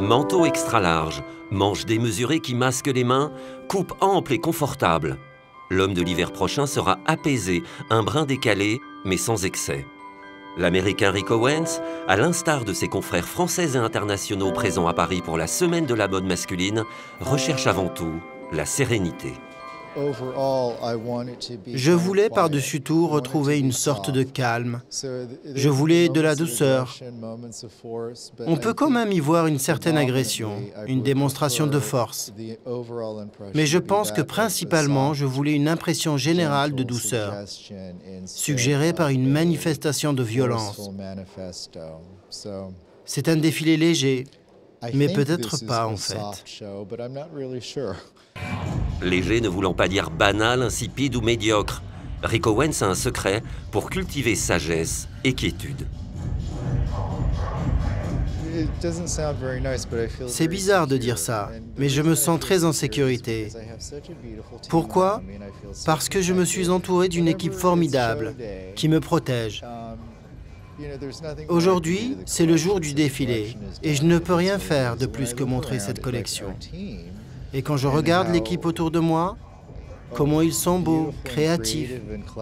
Manteau extra large, manches démesurées qui masquent les mains, coupe ample et confortable. L'homme de l'hiver prochain sera apaisé, un brin décalé, mais sans excès. L'Américain Rick Owens, à l'instar de ses confrères français et internationaux présents à Paris pour la semaine de la mode masculine, recherche avant tout la sérénité. Je voulais par-dessus tout retrouver une sorte de calme. Je voulais de la douceur. On peut quand même y voir une certaine agression, une démonstration de force. Mais je pense que principalement, je voulais une impression générale de douceur, suggérée par une manifestation de violence. C'est un défilé léger, mais peut-être pas en fait. Léger ne voulant pas dire banal, insipide ou médiocre, Rick Owens a un secret pour cultiver sagesse et quiétude. C'est bizarre de dire ça, mais je me sens très en sécurité. Pourquoi? Parce que je me suis entouré d'une équipe formidable qui me protège. Aujourd'hui, c'est le jour du défilé et je ne peux rien faire de plus que montrer cette collection. Et quand je regarde l'équipe autour de moi, comment ils sont beaux, créatifs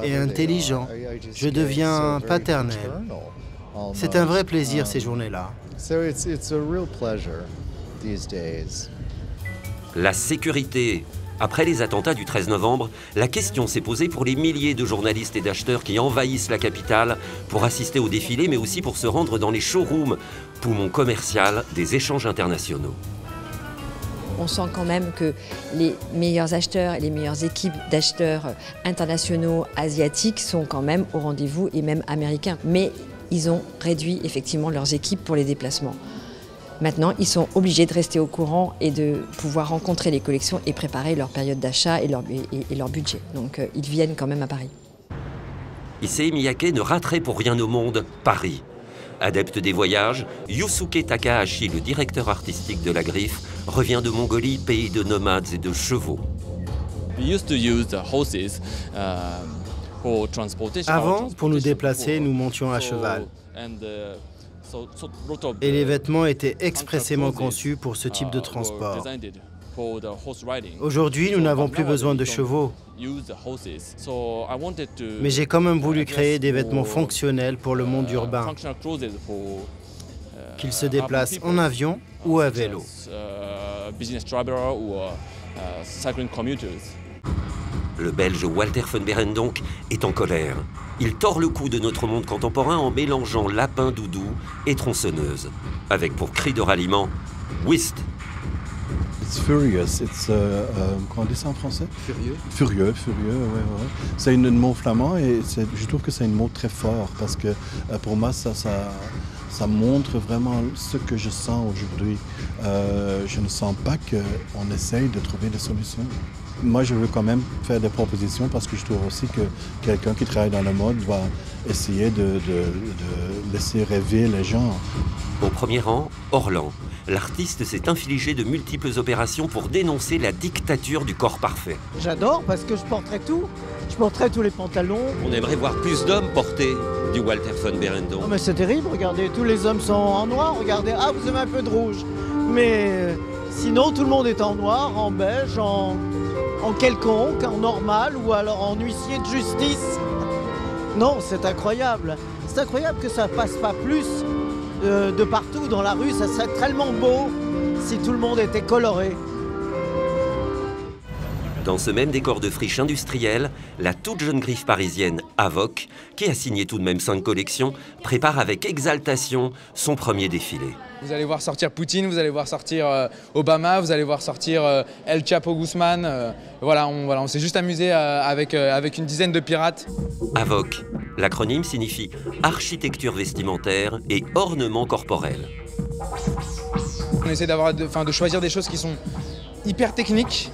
et intelligents, je deviens paternel. C'est un vrai plaisir ces journées-là. La sécurité. Après les attentats du 13 novembre, la question s'est posée pour les milliers de journalistes et d'acheteurs qui envahissent la capitale pour assister au défilé, mais aussi pour se rendre dans les showrooms, poumon commercial des échanges internationaux. On sent quand même que les meilleurs acheteurs et les meilleures équipes d'acheteurs internationaux, asiatiques sont quand même au rendez-vous et même américains. Mais ils ont réduit effectivement leurs équipes pour les déplacements. Maintenant, ils sont obligés de rester au courant et de pouvoir rencontrer les collections et préparer leur période d'achat et leur budget. Donc ils viennent quand même à Paris. Issey Miyake ne raterait pour rien au monde Paris. Adepte des voyages, Yusuke Takahashi, le directeur artistique de la Griffe, revient de Mongolie, pays de nomades et de chevaux. Avant, pour nous déplacer, nous montions à cheval. Et les vêtements étaient expressément conçus pour ce type de transport. Aujourd'hui, nous n'avons plus besoin de chevaux. Mais j'ai quand même voulu créer des vêtements fonctionnels pour le monde urbain, qu'ils se déplacent en avion ou à vélo. Le Belge Walter van Beeren donc est en colère. Il tord le cou de notre monde contemporain en mélangeant lapin doudou et tronçonneuse, avec pour cri de ralliement « Whist ». It's furious. Comment on dit ça en français? Furieux. Furieux, ouais. C'est un mot flamand et je trouve que c'est un mot très fort parce que pour moi, ça montre vraiment ce que je sens aujourd'hui. Je ne sens pas qu'on essaye de trouver des solutions. Moi, je veux quand même faire des propositions parce que je trouve aussi que quelqu'un qui travaille dans la mode doit essayer de laisser rêver les gens. Au premier rang, Orlan. L'artiste s'est infligé de multiples opérations pour dénoncer la dictature du corps parfait. J'adore parce que je porterai tout. Je porterai tous les pantalons. On aimerait voir plus d'hommes porter du Walter van Beeren. Non mais c'est terrible, regardez, tous les hommes sont en noir, regardez, ah vous avez un peu de rouge. Mais sinon tout le monde est en noir, en beige, en quelconque, en normal ou alors en huissier de justice. Non, c'est incroyable. C'est incroyable que ça passe pas plus de partout dans la rue. Ça serait tellement beau si tout le monde était coloré. Dans ce même décor de friche industrielle, la toute jeune griffe parisienne Avoc, qui a signé tout de même 5 collections, prépare avec exaltation son premier défilé. Vous allez voir sortir Poutine, vous allez voir sortir Obama, vous allez voir sortir El Chapo Guzman. Voilà, on s'est juste amusé avec une dizaine de pirates. Avoc, l'acronyme signifie architecture vestimentaire et ornement corporel. On essaie de choisir des choses qui sont hyper techniques,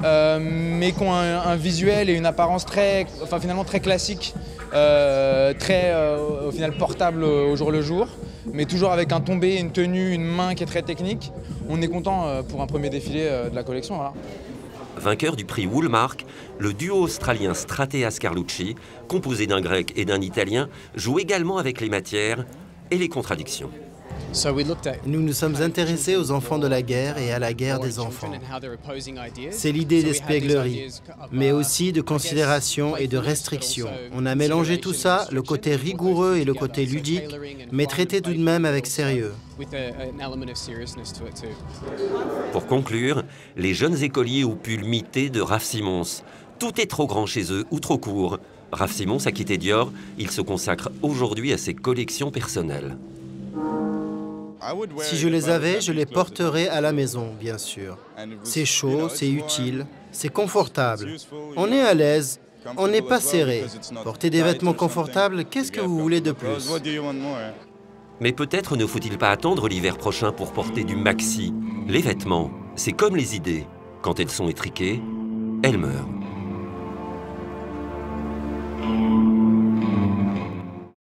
mais qui ont un visuel et une apparence finalement très classique, au final portable au jour le jour, mais toujours avec un tombé, une tenue, une main qui est très technique. On est content pour un premier défilé de la collection. Voilà. Vainqueur du prix Woolmark, le duo australien Strateas Carlucci, composé d'un grec et d'un italien, joue également avec les matières et les contradictions. Nous nous sommes intéressés aux enfants de la guerre et à la guerre des enfants. C'est l'idée d'espièglerie, mais aussi de considération et de restriction. On a mélangé tout ça, le côté rigoureux et le côté ludique, mais traité tout de même avec sérieux. Pour conclure, les jeunes écoliers ont pu le miter de Raf Simons. Tout est trop grand chez eux ou trop court. Raf Simons a quitté Dior, il se consacre aujourd'hui à ses collections personnelles. Si je les avais, je les porterais à la maison, bien sûr. C'est chaud, c'est utile, c'est confortable. On est à l'aise, on n'est pas serré. Porter des vêtements confortables, qu'est-ce que vous voulez de plus? Mais peut-être ne faut-il pas attendre l'hiver prochain pour porter du maxi. Les vêtements, c'est comme les idées. Quand elles sont étriquées, elles meurent.